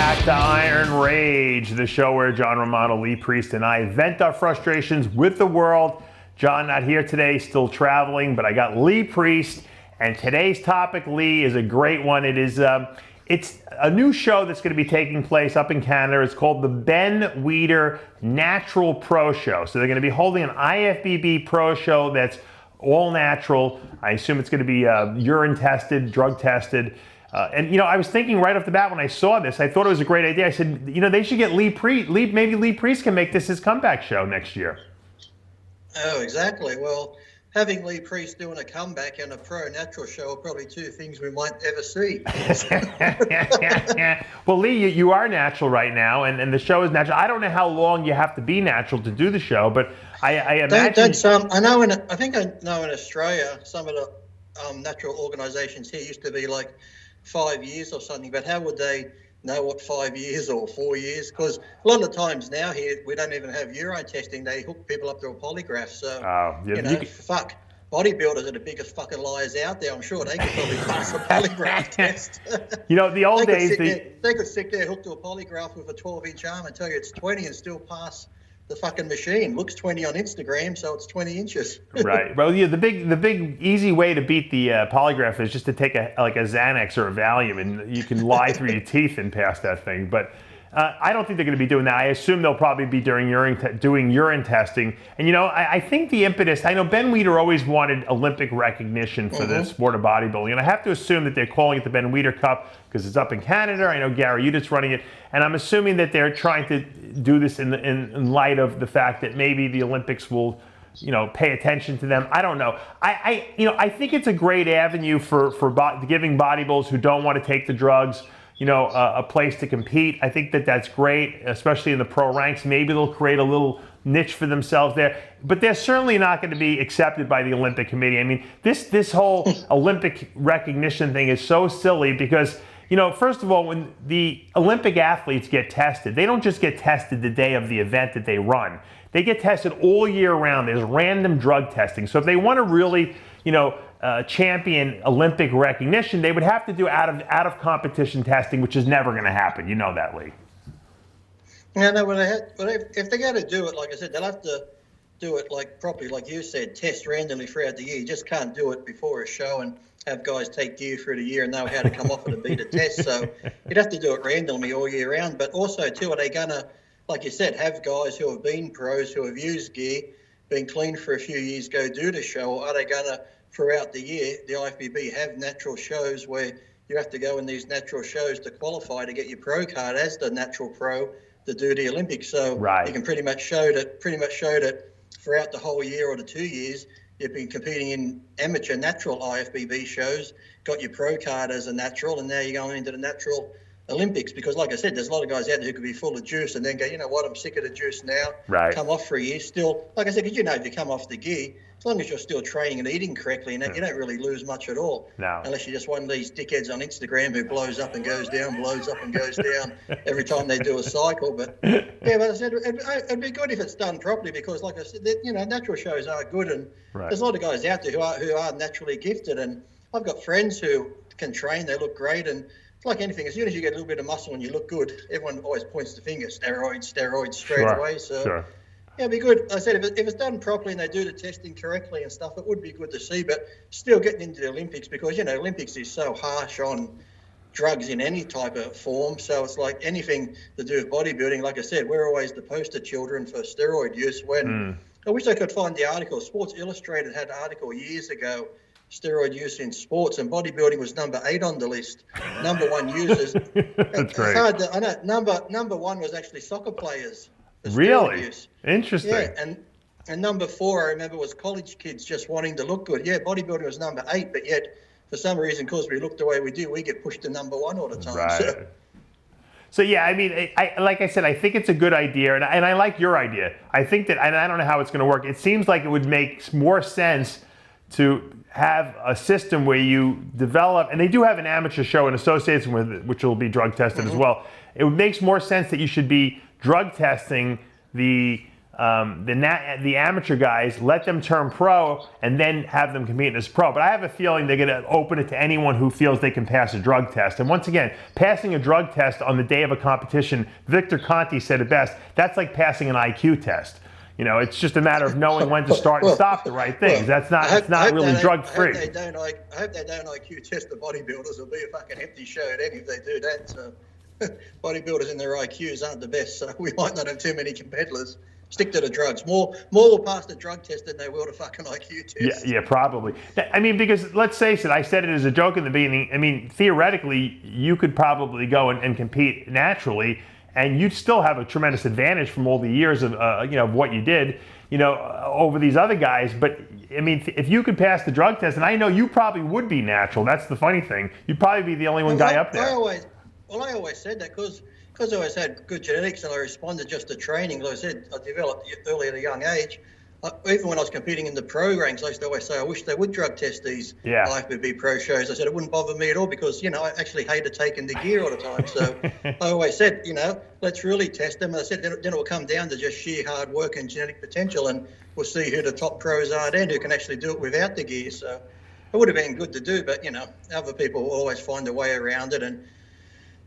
back to Iron Rage, the show where John Romano, Lee Priest, and I vent our frustrations with the world. John not here today, still traveling, but I got Lee Priest, and today's topic, Lee, is a great one. It's a new show that's going to be taking place up in Canada. It's called the Ben Weider Natural Pro Show. So they're going to be holding an IFBB Pro Show that's all natural. I assume it's going to be urine tested, drug tested. And I was thinking right off the bat when I saw this, I thought it was a great idea. I said, they should get Lee Priest. Maybe Lee Priest can make this his comeback show next year. Oh, exactly. Well, having Lee Priest doing a comeback and a pro natural show are probably two things we might ever see. Yeah. Well, Lee, you are natural right now, and the show is natural. I don't know how long you have to be natural to do the show, but I imagine. I think I know in Australia, some of the natural organisations here used to be like 5 years or something, but how would they know what 5 years or 4 years? Because a lot of the times now here we don't even have urine testing. They hook people up to a polygraph. So fuck, bodybuilders are the biggest fucking liars out there. I'm sure they could probably pass a polygraph test. The old days they could sit there hooked to a polygraph with a 12-inch arm and tell you it's 20 and still pass the fucking machine. Looks 20 on Instagram, so it's 20 inches. Right. Well, the big easy way to beat the polygraph is just to take a Xanax or a Valium, and you can lie through your teeth and pass that thing. But I don't think they're going to be doing that. I assume they'll probably be doing urine testing. And I think the impetus. I know Ben Weider always wanted Olympic recognition for the sport of bodybuilding, and I have to assume that they're calling it the Ben Weider Cup because it's up in Canada. I know Gary Udit's running it, and I'm assuming that they're trying to do this in light of the fact that maybe the Olympics will pay attention to them. I don't know. I think it's a great avenue for giving bodybuilders who don't want to take the drugs a place to compete. I think that's great, especially in the pro ranks. Maybe they'll create a little niche for themselves there, but they're certainly not going to be accepted by the Olympic Committee. I mean, this whole Olympic recognition thing is so silly because, first of all, when the Olympic athletes get tested, they don't just get tested the day of the event that they run. They get tested all year round. There's random drug testing. So if they want to really, champion Olympic recognition, they would have to do out of competition testing, which is never going to happen. You know that, Lee. Yeah, no, but if they're going to do it, like I said, they'll have to do it like properly, like you said, test randomly throughout the year. You just can't do it before a show and have guys take gear through the year and know how to come off it and beat a test. So you'd have to do it randomly all year round. But also, too, are they going to, like you said, have guys who have been pros, who have used gear, been clean for a few years, go do the show? Or are they going to, throughout the year, the IFBB have natural shows where you have to go in these natural shows to qualify to get your pro card as the natural pro to do the Olympics? So you can pretty much show that throughout the whole year or the 2 years, you've been competing in amateur natural IFBB shows, got your pro card as a natural, and now you're going into the natural Olympics. Because like I said, there's a lot of guys out there who could be full of juice and then go, you know what, I'm sick of the juice now, come off for a year. Still, like I said, because if you come off the gear, as long as you're still training and eating correctly, and you don't really lose much at all. No. Unless you're just one of these dickheads on Instagram who blows up and goes down, blows up and goes down every time they do a cycle. But but I said it'd be good if it's done properly, because like I said, natural shows are good, and there's a lot of guys out there who are naturally gifted. And I've got friends who can train, they look great, and it's like anything. As soon as you get a little bit of muscle and you look good, everyone always points the finger, steroids straight away. So. Yeah, it'd be good. I said if it's done properly and they do the testing correctly and stuff, it would be good to see. But still getting into the Olympics, because Olympics is so harsh on drugs in any type of form. So it's like anything to do with bodybuilding. Like I said, we're always the poster children for steroid use. I wish I could find the article. Sports Illustrated had an article years ago, steroid use in sports, and bodybuilding was number 8 on the list. Number 1 users. That's great. I know. Number 1 was actually soccer players. Really? Use. Interesting. Yeah, and number 4, I remember, was college kids just wanting to look good. Yeah, bodybuilding was number 8, but yet for some reason, because we look the way we do, we get pushed to number 1 all the time. Right. So yeah, I mean, like I said, I think it's a good idea, and I like your idea. I think that, and I don't know how it's going to work. It seems like it would make more sense to have a system where you develop, and they do have an amateur show in association with it, which will be drug tested as well. It makes more sense that you should be drug testing the the amateur guys, let them turn pro, and then have them compete as pro. But I have a feeling they're going to open it to anyone who feels they can pass a drug test. And once again, passing a drug test on the day of a competition, Victor Conti said it best, that's like passing an IQ test. You know, it's just a matter of knowing when to start and stop the right things. That's not, it's not really drug free. I hope they don't IQ test the bodybuilders. It'll be a fucking empty show then if they do that. So bodybuilders and their IQs aren't the best, so we might not have too many competitors. Stick to the drugs. More will pass the drug test than they will the fucking IQ test. Yeah, probably. I mean, because let's face it, I said it as a joke in the beginning. I mean, theoretically, you could probably go and compete naturally, and you'd still have a tremendous advantage from all the years of of what you did, over these other guys. But I mean, if you could pass the drug test, and I know you probably would be natural. That's the funny thing. You'd probably be the only one guy up there. I always said that because I always had good genetics and I responded just to training. As I said, I developed early at a young age. Even when I was competing in the pro ranks, I used to always say, I wish they would drug test these IFBB pro shows. I said, it wouldn't bother me at all because, I actually hated taking the gear all the time. So I always said, let's really test them. And I said, then it will come down to just sheer hard work and genetic potential, and we'll see who the top pros are then who can actually do it without the gear. So it would have been good to do, but, other people will always find a way around it. And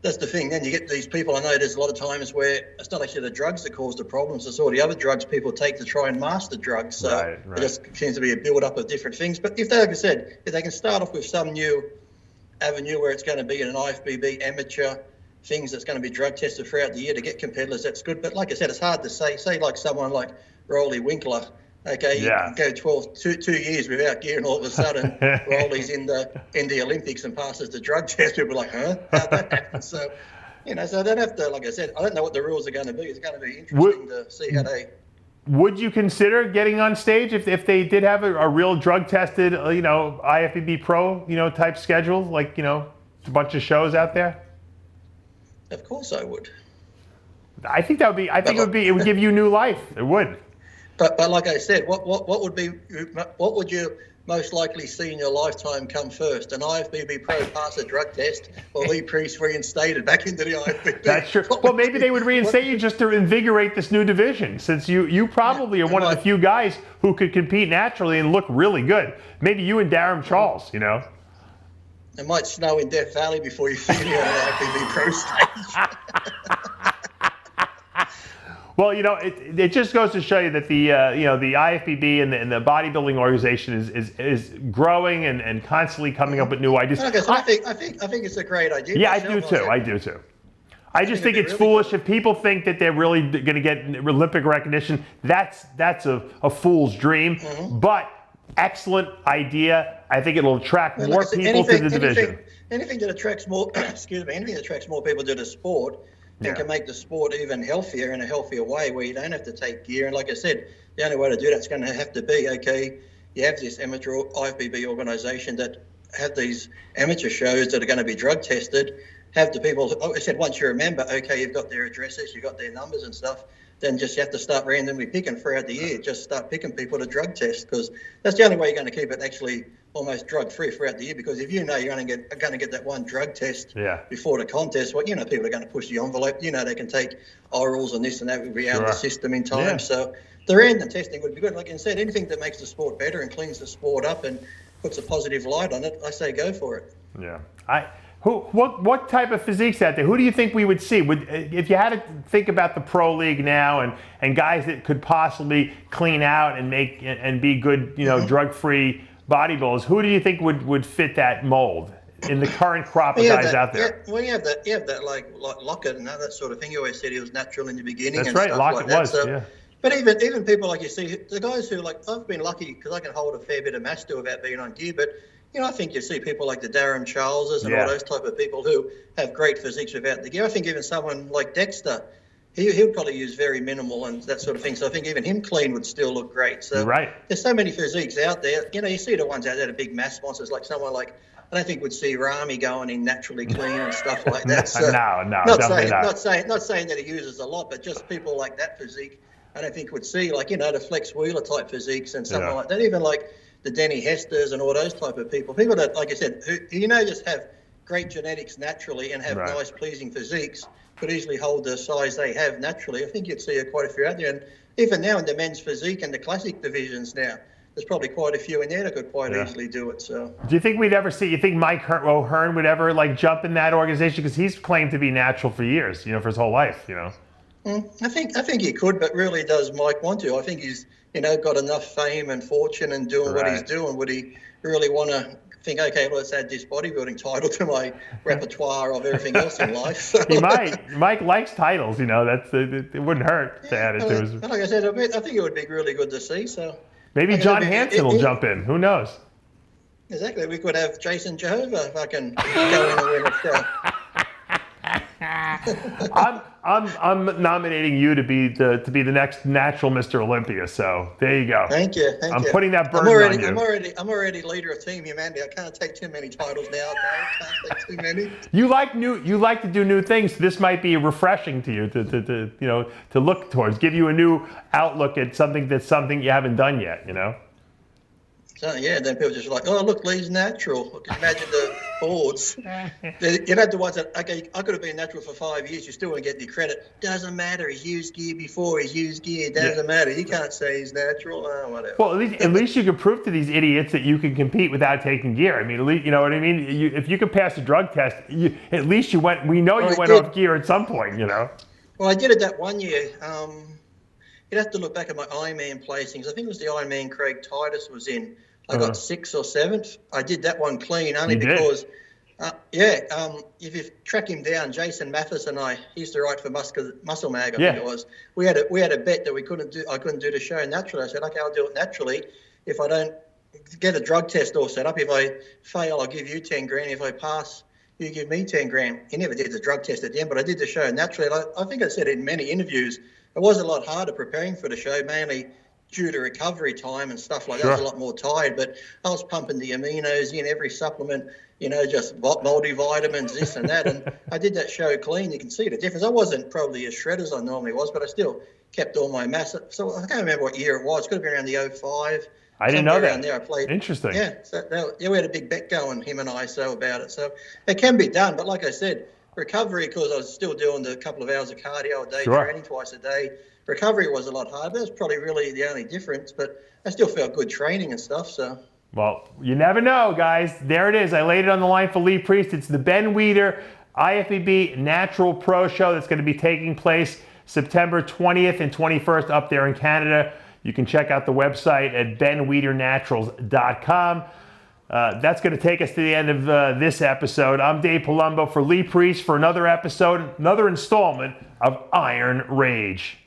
that's the thing. Then you get these people. I know there's a lot of times where it's not actually the drugs that cause the problems. It's all the other drugs people take to try and master drugs. So right. It just seems to be a build-up of different things. But if they, like I said, if they can start off with some new avenue where it's going to be an IFBB amateur things that's going to be drug tested throughout the year to get competitors, that's good. But like I said, it's hard to say. Say like someone like Rolly Winkler. Okay, you can go 2 years without gear, and all of a sudden, Rolly's in the Olympics and passes the drug test. People are like, huh? How'd that happen? So, so they have to, like I said, I don't know what the rules are going to be. It's going to be interesting to see how they. Would you consider getting on stage if they did have a real drug tested, IFBB pro, type schedule, like, a bunch of shows out there? Of course I would. I think it would give you new life. It would. But like I said, what would you most likely see in your lifetime come first? An IFBB pro pass a drug test, or Lee Priest reinstated back into the IFBB? That's true. Well, maybe they would reinstate you just to invigorate this new division, since you probably are one of the few guys who could compete naturally and look really good. Maybe you and Darren Charles, It might snow in Death Valley before you see me on the IFBB pro stage. Well, it just goes to show you that the IFBB and the bodybuilding organization is growing and constantly coming up with new ideas. I think it's a great idea. Yeah, I do too. I just think it's foolish if people think that they're really going to get Olympic recognition. That's a fool's dream. Mm-hmm. But excellent idea. I think it'll attract more people to the division. Anything that attracts more, anything that attracts more people to the sport. And can make the sport even healthier in a healthier way where you don't have to take gear. And like I said, the only way to do that's going to have to be, you have this amateur IFBB organisation that have these amateur shows that are going to be drug tested, have the people, like I said, once you're a member, you've got their addresses, you've got their numbers and stuff, then just you have to start randomly picking throughout the year. Just start picking people to drug test, because that's the only way you're going to keep it actually almost drug-free throughout the year. Because if you're going to get that one drug test before the contest, people are going to push the envelope. They can take orals and this and that will be out of the system in time. Yeah. So the random testing would be good. Like I said, anything that makes the sport better and cleans the sport up and puts a positive light on it, I say go for it. Yeah. What type of physiques out there? Who do you think we would see? If you had to think about the pro league now and guys that could possibly clean out and be good, drug-free bodybuilders, who do you think would fit that mold in the current crop of guys out there? Yeah, well, you have that like Lockett and that sort of thing. You always said he was natural in the beginning. That's and right, stuff Lockett like was. That. So, yeah. But even people like you see, the guys who I've been lucky because I can hold a fair bit of mass still without being on gear, but. I think you see people like the Darren Charleses and all those type of people who have great physiques without the gear. I think even someone like Dexter, he'll probably use very minimal and that sort of thing. So I think even him clean would still look great. So there's so many physiques out there. You see the ones out there, the big mass sponsors, like someone like, I don't think we'd see Rami going in naturally clean and stuff like that. So no, not saying that he uses a lot, but just people like that physique, I don't think would see the Flex Wheeler type physiques and something like that. Even like the Denny Hesters and all those type of people that, like I said, who just have great genetics naturally and have Right. nice, pleasing physiques could easily hold the size they have naturally. I think you'd see quite a few out there. And even now in the men's physique and the classic divisions now, there's probably quite a few in there that could quite easily do it. So, do you think we'd ever see? You think Mike O'Hearn would ever like jump in that organization, because he's claimed to be natural for years, for his whole life, I think he could, but really, does Mike want to? I think he's got enough fame and fortune and doing what he's doing. Would he really want to think, okay, well, let's add this bodybuilding title to my repertoire of everything else in life? So, He might. Mike likes titles, it wouldn't hurt to add it to his. Like I said, I think it would be really good to see. So Maybe John Hansen will jump in. Who knows? Exactly. We could have Jason Jehovah fucking go in and win a show. I'm nominating you to be the next natural Mr. Olympia. So there you go. Thank you. I'm putting that burden on you. I'm already leader of Team Humanity. I can't take too many titles now. I can't take too many. You like to do new things. This might be refreshing to you to look towards, give you a new outlook at something you haven't done yet. So yeah, then people just like, oh look, Lee's natural. Imagine the boards. You'd have the ones that, okay, I could have been natural for 5 years. You still won't get the credit. Doesn't matter. He's used gear before. He's used gear. Doesn't matter. You can't say he's natural. Whatever. Well, at least you can prove to these idiots that you can compete without taking gear. I mean, at least, you know what I mean. If you can pass a drug test, at least you went. We know you went off gear at some point. Well, I did it that one year. You'd have to look back at my Ironman placings. I think it was the Ironman Craig Titus was in. I got 6th or 7th. I did that one clean only because, if you track him down, Jason Mathis and I, he used to write for Muscle Mag, I think it was. We had a bet that I couldn't do the show naturally. I said, okay, I'll do it naturally. If I don't get a drug test all set up, if I fail, I'll give you 10 grand. If I pass, you give me 10 grand. He never did the drug test at the end, but I did the show naturally. I think I said in many interviews, it was a lot harder preparing for the show, mainly due to recovery time and stuff like that. I was a lot more tired, but I was pumping the aminos in, every supplement, just multivitamins, this and that. And I did that show clean. You can see the difference. I wasn't probably as shred as I normally was, but I still kept all my mass. So I can't remember what year it was. It could have been around the 05. I didn't know that. Around there I played. Interesting. Yeah, we had a big bet going, him and I, about it. So it can be done, but like I said, recovery, because I was still doing the couple of hours of cardio a day, training twice a day. Recovery was a lot harder. That's probably really the only difference, but I still felt good training and stuff. So, well, you never know, guys. There it is. I laid it on the line for Lee Priest. It's the Ben Weider IFBB Natural Pro Show that's going to be taking place September 20th and 21st up there in Canada. You can check out the website at benweidernaturals.com. That's going to take us to the end of this episode. I'm Dave Palumbo for Lee Priest for another episode, another installment of Iron Rage.